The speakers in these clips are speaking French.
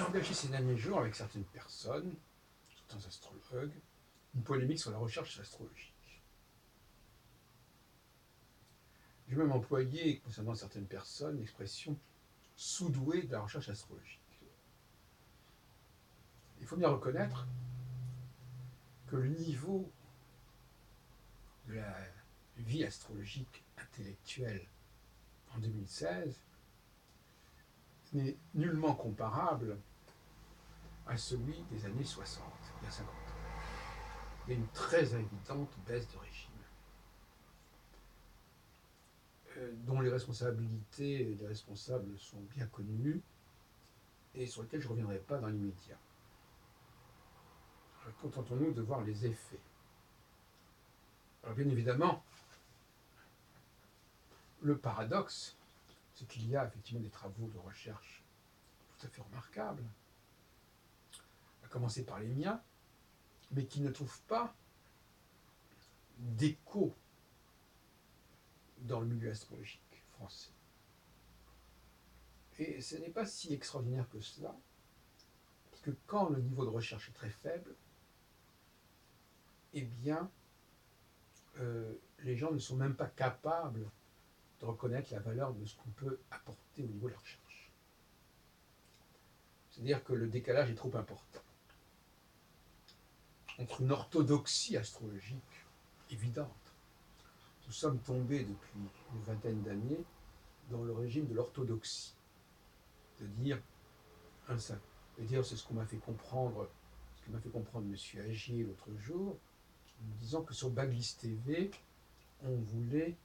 engagé ces derniers jours avec certaines personnes, certains astrologues, une polémique sur la recherche astrologique. J'ai même employé, concernant certaines personnes, l'expression sous-doué de la recherche astrologique. Il faut bien reconnaître que le niveau de la vie astrologique intellectuelle en 2016 n'est nullement comparable à celui des années 60, il y a 50 ans. Il y a une très évidente baisse de régime, dont les responsabilités des responsables sont bien connues et sur lesquelles je ne reviendrai pas dans l'immédiat. Contentons-nous de voir les effets. Alors bien évidemment, le paradoxe, c'est qu'il y a effectivement des travaux de recherche tout à fait remarquables, à commencer par les miens, mais qui ne trouvent pas d'écho dans le milieu astrologique français. Et ce n'est pas si extraordinaire que cela, parce que quand le niveau de recherche est très faible, eh bien, les gens ne sont même pas capables de reconnaître la valeur de ce qu'on peut apporter au niveau de la recherche. C'est-à-dire que le décalage est trop important entre une orthodoxie astrologique évidente. Nous sommes tombés depuis une vingtaine d'années dans le régime de l'orthodoxie, de dire c'est ce qu'on m'a fait comprendre, ce que m'a fait comprendre M. Agier l'autre jour, en nous disant que sur Baglis TV, on voulait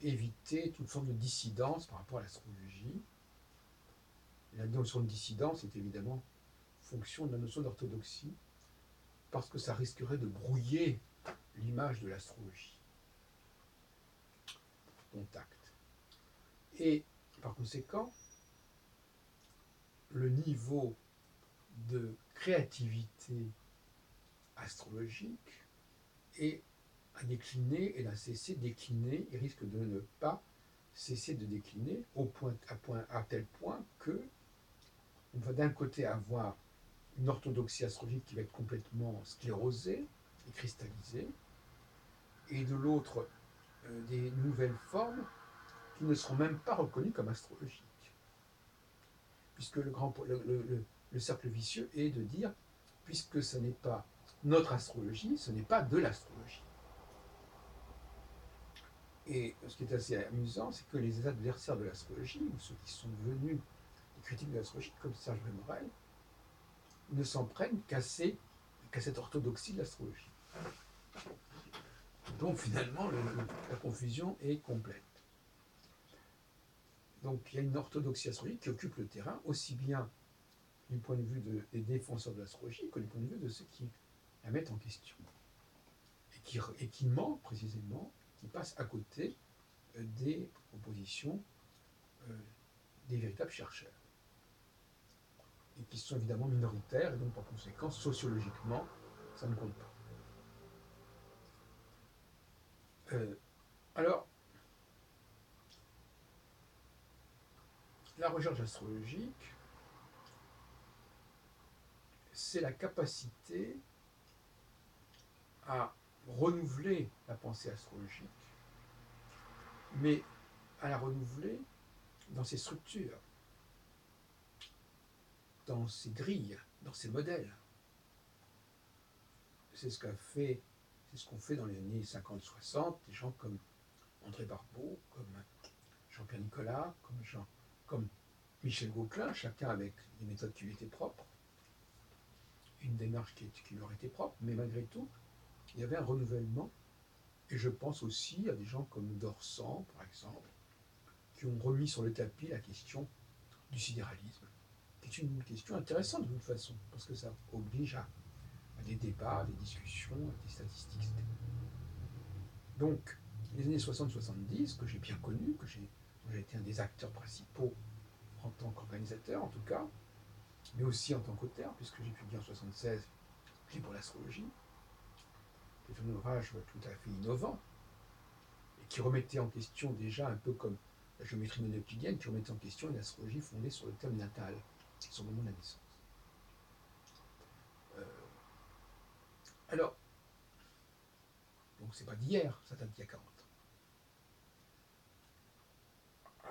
éviter toute forme de dissidence par rapport à l'astrologie. La notion de dissidence est évidemment fonction de la notion d'orthodoxie, parce que ça risquerait de brouiller l'image de l'astrologie. Contact. Et par conséquent, le niveau de créativité astrologique a décliné et n'a cessé de décliner et risque de ne pas cesser de décliner à tel point que on va d'un côté avoir une orthodoxie astrologique qui va être complètement sclérosée et cristallisée, et de l'autre des nouvelles formes qui ne seront même pas reconnues comme astrologiques. Puisque le cercle vicieux est de dire, puisque ce n'est pas notre astrologie, ce n'est pas de l'astrologie. Et ce qui est assez amusant, c'est que les adversaires de l'astrologie, ou ceux qui sont devenus des critiques de l'astrologie, comme Serge Brémorel, ne s'en prennent qu'à cette orthodoxie de l'astrologie. Donc finalement, la confusion est complète. Donc il y a une orthodoxie astrologique qui occupe le terrain, aussi bien du point de vue des défenseurs de l'astrologie que du point de vue de ceux qui la mettent en question. Et qui mentent précisément, qui passent à côté des propositions des véritables chercheurs. Et qui sont évidemment minoritaires, et donc par conséquent, sociologiquement, ça ne compte pas. Alors, la recherche astrologique, c'est la capacité à renouveler la pensée astrologique, mais à la renouveler dans ses structures, dans ses grilles, dans ses modèles. C'est ce qu'on fait dans les années 50-60, des gens comme André Barbeau, comme Jean-Pierre Nicolas, comme Michel Gauquelin, chacun avec des méthodes qui lui étaient propres, une démarche qui leur était propre, mais malgré tout, il y avait un renouvellement. Et je pense aussi à des gens comme Dorsan, par exemple, qui ont remis sur le tapis la question du sidéralisme, qui est une question intéressante de toute façon, parce que ça oblige à des débats, à des discussions, à des statistiques, etc. Donc, les années 60-70, que j'ai bien connues, dont j'ai été un des acteurs principaux en tant qu'organisateur, en tout cas, mais aussi en tant qu'auteur, puisque j'ai publié en 1976 Clé pour l'astrologie, qui est un ouvrage tout à fait innovant, et qui remettait en question déjà un peu comme la géométrie non-euclidienne, qui remettait en question une astrologie fondée sur le thème natal, sur le moment de la naissance. Alors, donc c'est pas d'hier, ça date d'il y a 40 ans.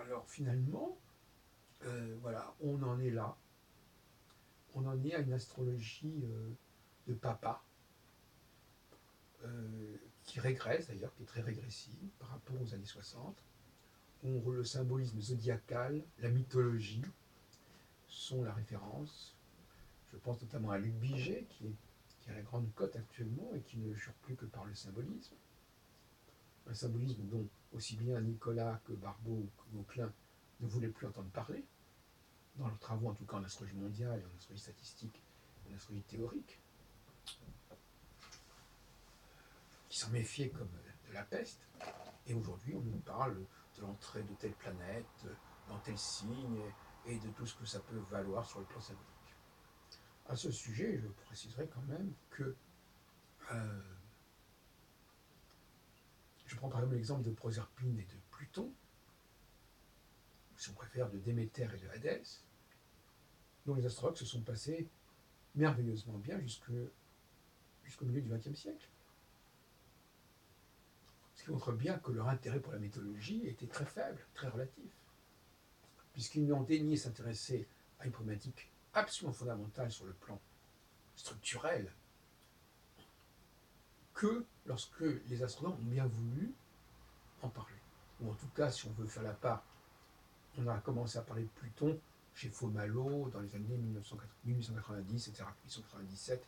Alors finalement, voilà, on en est là. On en est à une astrologie de papa, qui régresse d'ailleurs, qui est très régressive par rapport aux années 60. Où le symbolisme zodiacal, la mythologie sont la référence. Je pense notamment à Luc Biget, qui a la grande cote actuellement et qui ne jure plus que par le symbolisme. Un symbolisme dont aussi bien Nicolas que Barbeau que Gauquelin ne voulaient plus entendre parler, dans leurs travaux en tout cas en astrologie mondiale et en astrologie statistique, en astrologie théorique, qui s'en méfiaient comme de la peste. Et aujourd'hui, on nous parle de l'entrée de telle planète, dans tel signe, et de tout ce que ça peut valoir sur le plan symbolique. À ce sujet, je préciserai quand même que je prends par exemple l'exemple de Proserpine et de Pluton, ou si on préfère de Déméter et de Hadès, dont les astrologues se sont passés merveilleusement bien jusqu'au milieu du XXe siècle. Ce qui montre bien que leur intérêt pour la mythologie était très faible, très relatif, puisqu'ils n'ont daigné s'intéresser à une problématique absolument fondamentale sur le plan structurel que lorsque les astrologues ont bien voulu en parler. Ou en tout cas, si on veut faire la part, on a commencé à parler de Pluton chez Faux-Malo dans les années 1890, etc., 1897,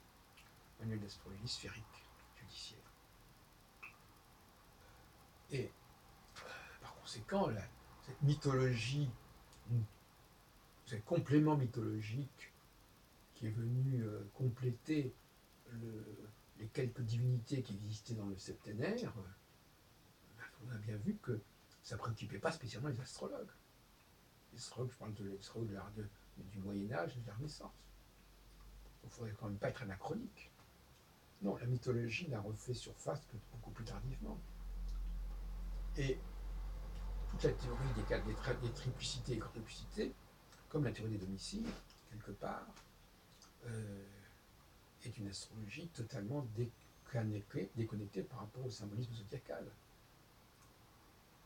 manuel d'astrologie sphérique judiciaire. Et par conséquent, cette mythologie, ce complément mythologique qui est venu compléter les quelques divinités qui existaient dans le septénaire, on a bien vu que ça ne préoccupait pas spécialement les astrologues. Les astrologues, je parle de l'astrologue du Moyen-Âge et de la Renaissance. Il ne faudrait quand même pas être anachronique. Non, la mythologie n'a refait surface que beaucoup plus tardivement. Et toute la théorie des triplicités et quadruplicités, comme la théorie des domiciles, quelque part, est une astrologie totalement déconnectée par rapport au symbolisme zodiacal,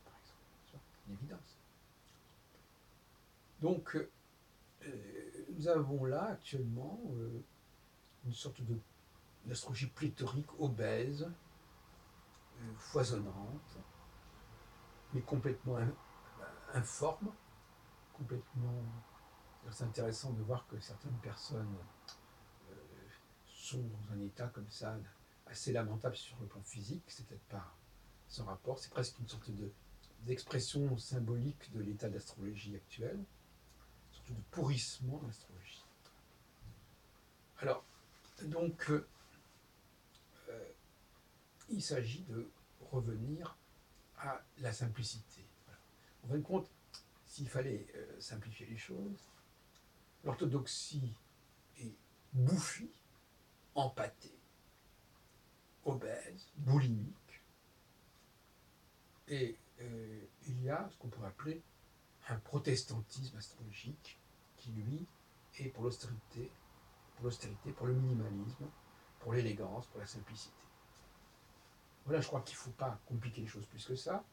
par exemple. C'est une évidence. Donc, nous avons là actuellement une sorte d'astrologie pléthorique, obèse, foisonnante, mais complètement informe, complètement. C'est intéressant de voir que certaines personnes sont dans un état comme ça, assez lamentable sur le plan physique, c'est peut-être pas sans rapport, c'est presque une sorte d'expression symbolique de l'état d'astrologie actuelle, surtout de pourrissement de l'astrologie. Alors, donc, il s'agit de revenir à la simplicité. Voilà. En fin de compte, s'il fallait simplifier les choses, l'orthodoxie est bouffie, empâtée, obèse, boulimique, et il y a ce qu'on pourrait appeler un protestantisme astrologique qui, lui, est pour l'austérité, pour le minimalisme, pour l'élégance, pour la simplicité. Voilà, je crois qu'il ne faut pas compliquer les choses plus que ça.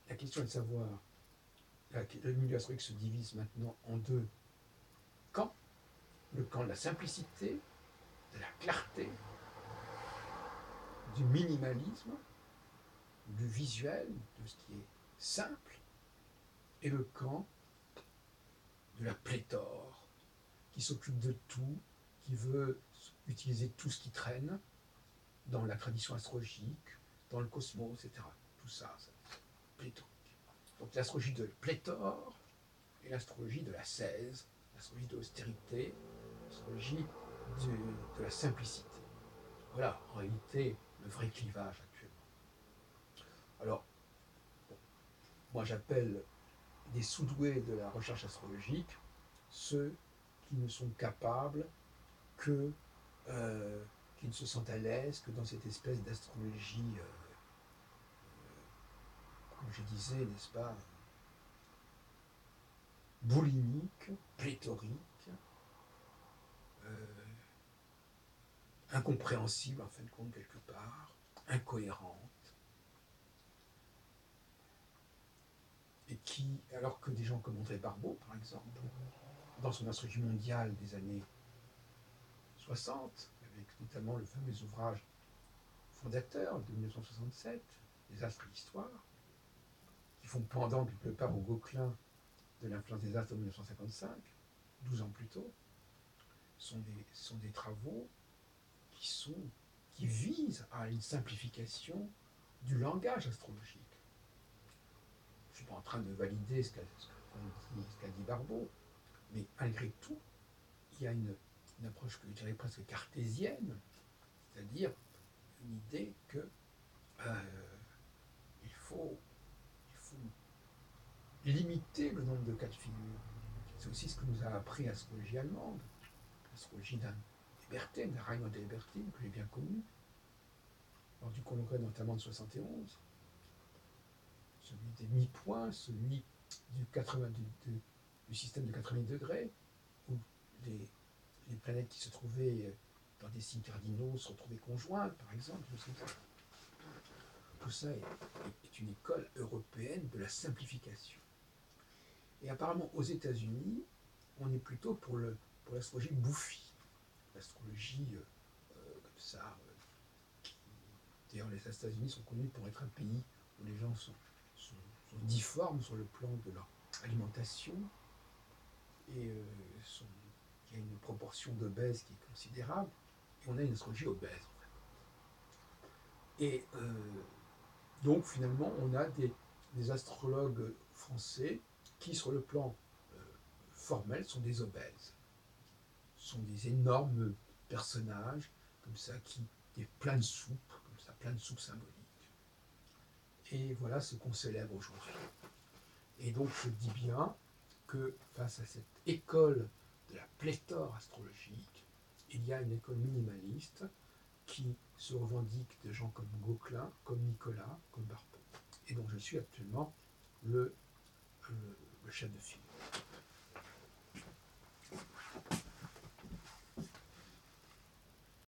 La question est de savoir, le milieu astrologique se divise maintenant en deux camps. Le camp de la simplicité, de la clarté, du minimalisme, du visuel, de ce qui est simple, et le camp de la pléthore, qui s'occupe de tout, qui veut utiliser tout ce qui traîne dans la tradition astrologique, dans le cosmos, etc. Tout ça, c'est pléthorique. Donc l'astrologie de pléthore et l'astrologie de l'ascèse, l'astrologie de l'austérité, l'astrologie de la simplicité. Voilà, en réalité, le vrai clivage actuellement. Alors, bon, moi j'appelle des sous-doués de la recherche astrologique ceux qui ne sont capables qui ne se sentent à l'aise que dans cette espèce d'astrologie, comme je disais, n'est-ce pas, boulimique, pléthorique, incompréhensible en fin de compte quelque part, incohérente, et qui, alors que des gens comme André Barbeau, par exemple, dans son astrologie mondiale des années 60, avec notamment le fameux ouvrage fondateur de 1967, Les Astres et l'Histoire, qui font pendant quelque part au Gauquelin de l'influence des astres de 1955, 12 ans plus tôt, sont des travaux qui visent à une simplification du langage astrologique. Je ne suis pas en train de valider ce qu'a dit Barbeau, mais malgré tout, il y a une approche que je dirais presque cartésienne, c'est-à-dire une idée que il faut limiter le nombre de cas de figure. C'est aussi ce que nous a appris l'astrologie allemande, l'astrologie d'Ebertin, de Reinhold Ebertin, que j'ai bien connu, lors du congrès notamment de 71, celui des mi-points, celui du système de 80 degrés, où les planètes qui se trouvaient dans des signes cardinaux se retrouvaient conjointes, par exemple. Tout ça est une école européenne de la simplification. Et apparemment, aux États-Unis, on est plutôt pour l'astrologie bouffie, l'astrologie comme ça. D'ailleurs, les États-Unis sont connus pour être un pays où les gens sont difformes sur le plan de leur alimentation et il y a une proportion d'obèses qui est considérable. Et on a une astrologie obèse, en fait. Et donc, finalement, on a des astrologues français qui, sur le plan formel, sont des obèses. Sont des énormes personnages, comme ça, des plein de soupe, comme ça, plein de soupe symbolique. Et voilà ce qu'on célèbre aujourd'hui. Et donc, je dis bien que face à cette école de la pléthore astrologique, il y a une école minimaliste qui se revendique de gens comme Gauquelin, comme Nicolas, comme Barbeau. Et donc je suis actuellement le chef de file.